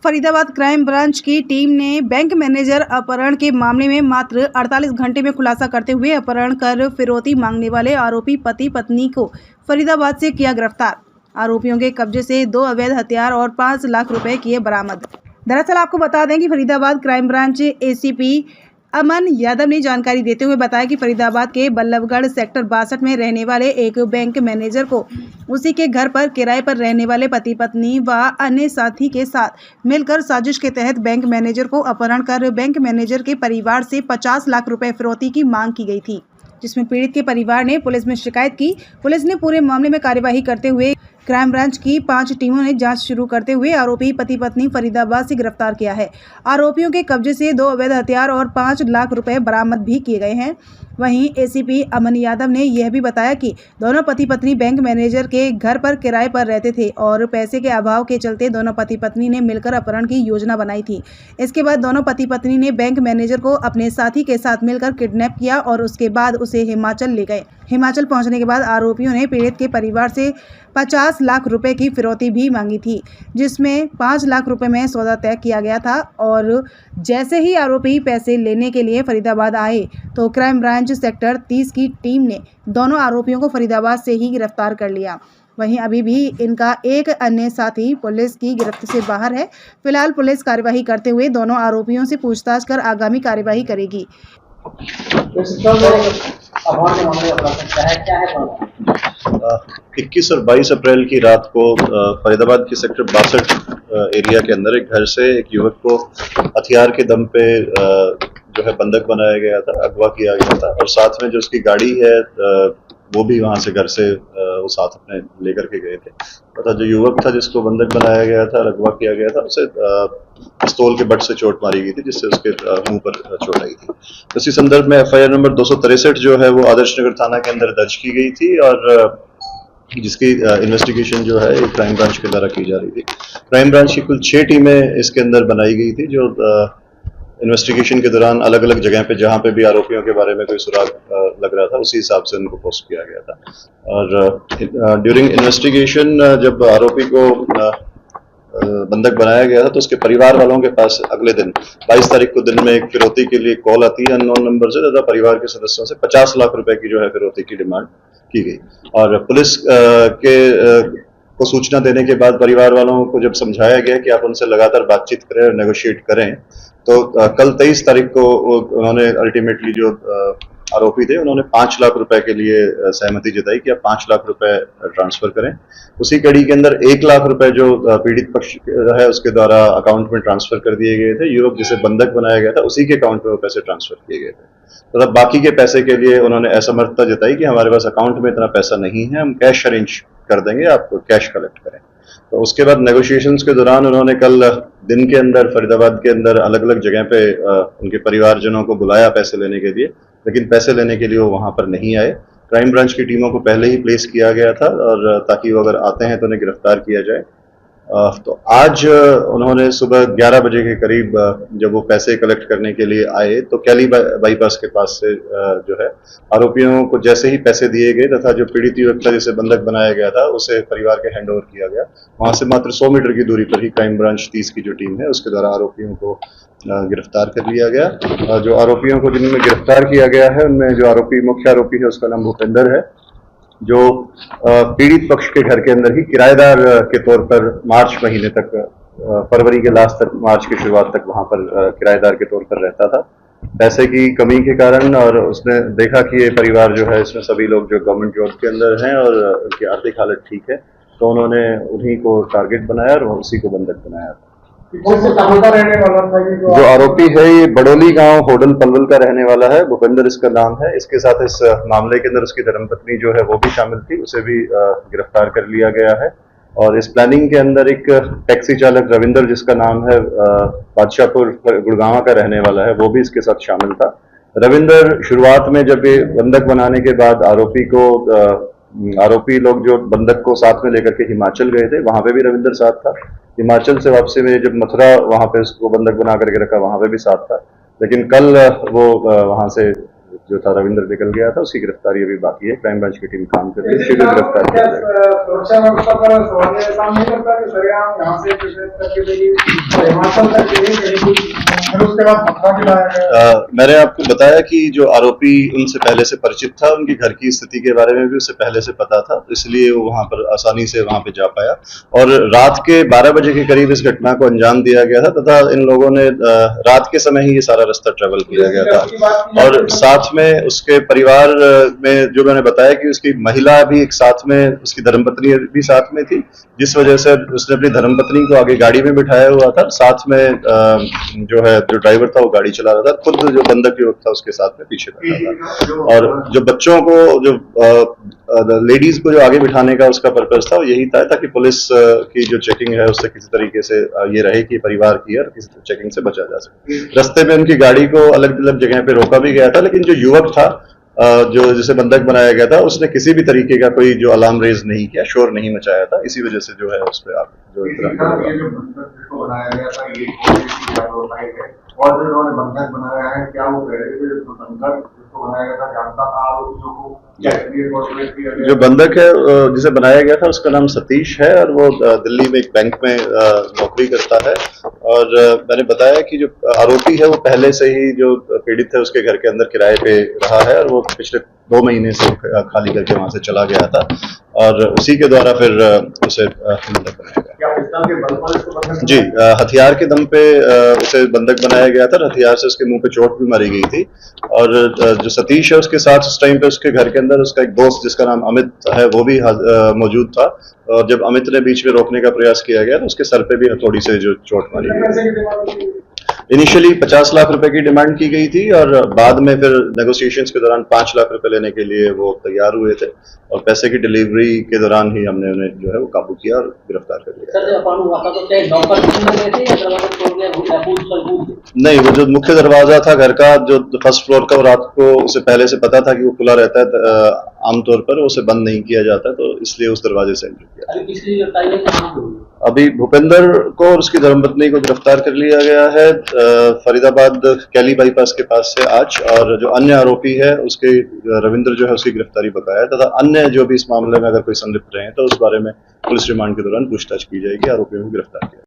Faridabad crime branch की team ने bank manager अपहरण के मामले में मात्र 48 घंटे में खुलासा करते हुए अपहरण कर फिरौती मांगने वाले आरोपी पति पत्नी को फरीदाबाद से किया गिरफ्तार। आरोपियों के कब्जे से 2 अवैध हथियार और 5 लाख रुपए किए बरामद। दरअसल आपको बता दें कि फरीदाबाद क्राइम ब्रांच एसीपी अमन यादव ने जानकारी देते हुए बताया कि फरीदाबाद के बल्लभगढ़ सेक्टर 62 में रहने वाले एक बैंक मैनेजर को उसी के घर पर किराए पर रहने वाले पति पत्नी व अन्य साथी के साथ मिलकर साजिश के तहत बैंक मैनेजर को अपहरण कर बैंक मैनेजर के परिवार से 50 लाख रुपए फिरौती की मांग की गई थी, जिसमें पीड़ित के परिवार ने पुलिस में शिकायत की। पुलिस ने पूरे मामले में कार्यवाही करते हुए क्राइम ब्रांच की 5 टीमों ने जांच शुरू करते हुए आरोपी पति पत्नी फरीदाबाद से गिरफ्तार किया है। आरोपियों के कब्जे से 2 अवैध हथियार और 5 लाख रुपए बरामद भी किए गए हैं। वहीं एसीपी अमन यादव ने यह भी बताया कि दोनों पति पत्नी बैंक मैनेजर के घर पर किराए पर रहते थे और पैसे के अभाव के चलते दोनों पति पत्नी ने मिलकर अपहरण की योजना बनाई थी। इसके बाद दोनों पति पत्नी ने बैंक मैनेजर को अपने साथी के साथ मिलकर किडनैप किया और उसके बाद उसे हिमाचल ले गए। हिमाचल पहुंचने के बाद आरोपियों ने पीड़ित के परिवार से 50 लाख रुपए की फिरौती भी मांगी थी, जिसमें 5 लाख रुपए में सौदा तय किया गया था। और जैसे ही आरोपी पैसे लेने के लिए फरीदाबाद आए तो क्राइम ब्रांच सेक्टर 30 की टीम ने दोनों आरोपियों को फरीदाबाद से ही गिरफ्तार कर लिया। वहीं अभी भी इनका एक अन्य साथी पुलिस की गिरफ्त से बाहर है। फिलहाल पुलिस कार्यवाही करते हुए दोनों आरोपियों से पूछताछ कर आगामी कार्यवाही करेगी। 21 और 22 अप्रैल की रात को फरीदाबाद के सेक्टर 62 एरिया के अंदर एक घर से एक युवक को हथियार के दम पे जो है बंधक बनाया गया था, अगवा किया गया था और साथ में जो उसकी गाड़ी है वो भी वहां से घर से वो साथ अपने लेकर के गए थे तथा जो युवक था जिसको बंधक बनाया गया था, अगवा किया गया था, उसे पिस्तौल के बट से चोट मारी गई थी जिससे उसके मुंह पर चोट आई थी। इसी संदर्भ में एफआईआर नंबर 263 जो है वो आदर्श नगर थाना के अंदर दर्ज की गई थी और जिसकी इन्वेस्टिगेशन जो है क्राइम ब्रांच के द्वारा की जा रही थी। क्राइम ब्रांच की कुल 6 टीमें इसके अंदर बनाई गई थी जो इन्वेस्टिगेशन के दौरान अलग अलग जगह पे जहां पे भी आरोपियों के बारे में कोई सुराग लग रहा था उसी हिसाब से उनको पोस्ट किया गया था। और ड्यूरिंग इन्वेस्टिगेशन जब आरोपी को बंधक बनाया गया था तो उसके परिवार वालों के पास अगले दिन 22 तारीख को दिन में एक फिरौती के लिए कॉल आती है अननोन नंबर से तथा परिवार के सदस्यों से 50 लाख रुपए की जो है फिरौती की डिमांड की गई। और पुलिस को सूचना देने के बाद परिवार वालों को जब समझाया गया कि आप उनसे लगातार बातचीत करें और नेगोशिएट करें तो कल 23 तारीख को उन्होंने अल्टीमेटली जो आरोपी थे उन्होंने 5 लाख रुपए के लिए सहमति जताई कि आप 5 लाख रुपए ट्रांसफर करें। उसी कड़ी के अंदर 1 लाख रुपए जो पीड़ित पक्ष है उसके द्वारा अकाउंट में ट्रांसफर कर दिए गए थे। युवक जिसे बंधक बनाया गया था उसी के अकाउंट में वो पैसे ट्रांसफर किए गए थे तथा बाकी के पैसे के लिए उन्होंने असमर्थता जताई कि हमारे पास अकाउंट में इतना पैसा नहीं है, हम कैश अरेंज कर देंगे, आप कैश कलेक्ट करें। तो उसके बाद नेगोशिएशंस के दौरान उन्होंने कल दिन के अंदर फरीदाबाद के अंदर अलग अलग जगह पे उनके परिवारजनों को बुलाया पैसे लेने के लिए, लेकिन पैसे लेने के लिए वो वहां पर नहीं आए। क्राइम ब्रांच की टीमों को पहले ही प्लेस किया गया था और ताकि वो अगर आते हैं तो उन्हें गिरफ्तार किया जाए। तो आज उन्होंने सुबह 11 बजे के करीब जब वो पैसे कलेक्ट करने के लिए आए तो कैली बाईपास के पास से जो है आरोपियों को जैसे ही पैसे दिए गए तथा जो पीड़ित युवक था जिसे बंधक बनाया गया था उसे परिवार के हैंड ओवर किया गया। वहां से मात्र 100 मीटर की दूरी पर ही क्राइम ब्रांच 30 की जो टीम है उसके द्वारा आरोपियों को गिरफ्तार कर लिया गया। जो आरोपियों को जिनमें गिरफ्तार किया गया है उनमें जो मुख्य आरोपी है उसका नाम भूपेंद्र है, जो पीड़ित पक्ष के घर के अंदर ही किराएदार के तौर पर मार्च महीने तक, फरवरी के लास्ट तक, मार्च की शुरुआत तक वहां पर किराएदार के तौर पर रहता था। पैसे की कमी के कारण और उसने देखा कि ये परिवार जो है इसमें सभी लोग जो गवर्नमेंट जॉब के अंदर हैं और उनकी आर्थिक हालत ठीक है तो उन्होंने उन्हीं को टारगेट बनाया और उसी को बंधक बनाया। रहने वाला था जो आरोपी है ये बडोली गांव होडल पलवल का रहने वाला है, भूपेंद्र इसका नाम है। इसके साथ इस मामले के अंदर उसकी धर्मपत्नी जो है वो भी शामिल थी, उसे भी गिरफ्तार कर लिया गया है। और इस प्लानिंग के अंदर एक टैक्सी चालक रविंदर जिसका नाम है बादशाहपुर गुड़गांव का रहने वाला है वो भी इसके साथ शामिल था। रविंदर शुरुआत में जब ये बंधक बनाने के बाद आरोपी लोग जो बंधक को साथ में लेकर के हिमाचल गए थे वहां पे भी रविंदर साथ था। हिमाचल से वापसी में जब मथुरा वहां पे उसको बंधक बना करके रखा वहां पे भी साथ था, लेकिन कल वो वहां से जो था रविंद्र निकल गया था, उसकी गिरफ्तारी अभी बाकी है। क्राइम ब्रांच की टीम काम कर रही है, शीघ्र गिरफ्तार किया जाएगा। सुरक्षा व्यवस्था पर सवाल ये सामने करता है कि सरेआम यहाँ से करके देगी हिमाचल तक के लिए कहीं कुछ फिर उसके बाद पथरा भी लाया गया। मैंने आपको बताया कि जो आरोपी उनसे पहले से परिचित था, उनकी घर की स्थिति के बारे में भी उससे पहले से पता था, इसलिए वो वहां पर आसानी से वहां पे जा पाया और रात के 12 बजे के करीब इस घटना को अंजाम दिया गया था तथा इन लोगों ने रात के समय ही ये सारा रास्ता ट्रेवल किया गया था। और साथ में उसके परिवार में जो मैंने बताया कि उसकी महिला भी एक साथ में, उसकी धर्मपत्नी भी साथ में थी, जिस वजह से उसने अपनी धर्मपत्नी को आगे गाड़ी में बिठाया हुआ था, साथ में जो ड्राइवर था वो गाड़ी चला रहा था, खुद जो बंधक युवक था उसके साथ में पीछे बैठा था। और जो बच्चों को, जो लेडीज को जो आगे बिठाने का उसका पर्पस था वो यही था ताकि पुलिस की जो चेकिंग है उससे किसी तरीके से ये रहे कि परिवार की और किसी चेकिंग से बचा जा सके। रास्ते में उनकी गाड़ी को अलग अलग जगह पे रोका भी गया था, लेकिन जो युवक था जो जिसे बंधक बनाया गया था, उसने किसी भी तरीके का कोई जो अलार्म रेज नहीं किया, शोर नहीं मचाया था, इसी वजह से जो है उस पर आप जो बनाया गया था ये और जो उन्होंने बंधक बनाया है, क्या वो बंधक जिसको बनाया गया था जानता था आरोपियों को? जो बंधक है जिसे बनाया गया था उसका नाम सतीश है और वो दिल्ली में एक बैंक में नौकरी करता है। और मैंने बताया कि जो आरोपी है वो पहले से ही जो पीड़ित है उसके घर के अंदर किराए पे रहा है और वो पिछले 2 महीने से खाली करके वहां से चला गया था और उसी के द्वारा फिर उसे बंधक बनाया गया। जी, हथियार के दम पे उसे बंधक बनाया गया था। हथियार से उसके मुंह पे चोट भी मारी गई थी और जो सतीश है उसके साथ उस टाइम पे उसके घर के अंदर उसका एक दोस्त जिसका नाम अमित है वो भी मौजूद था और जब अमित ने बीच में रोकने का प्रयास किया गया तो उसके सर पे भी हथौड़ी से जो चोट मारी गई। इनिशियली 50 लाख रुपए की डिमांड की गई थी और बाद में फिर नेगोशिएशंस के दौरान 5 लाख रुपए लेने के लिए वो तैयार हुए थे और पैसे की डिलीवरी के दौरान ही हमने उन्हें जो है वो काबू किया और गिरफ्तार कर लिया। नहीं, वो जो मुख्य दरवाजा था घर का, जो फर्स्ट फ्लोर का, वो रात को उसे पहले से पता था कि वो खुला रहता है, आमतौर पर उसे बंद नहीं किया जाता, तो इसलिए उस दरवाजे से एंटर किया। अभी भूपेंद्र को और उसकी धर्मपत्नी को गिरफ्तार कर लिया गया है फरीदाबाद कैली बाईपास के पास से आज, और जो अन्य आरोपी है उसके रविंद्र जो है उसकी गिरफ्तारी बकाया है तथा अन्य जो भी इस मामले में अगर कोई संलिप्त रहे तो उस बारे में पुलिस रिमांड के दौरान पूछताछ की जाएगी, आरोपियों को गिरफ्तार किया।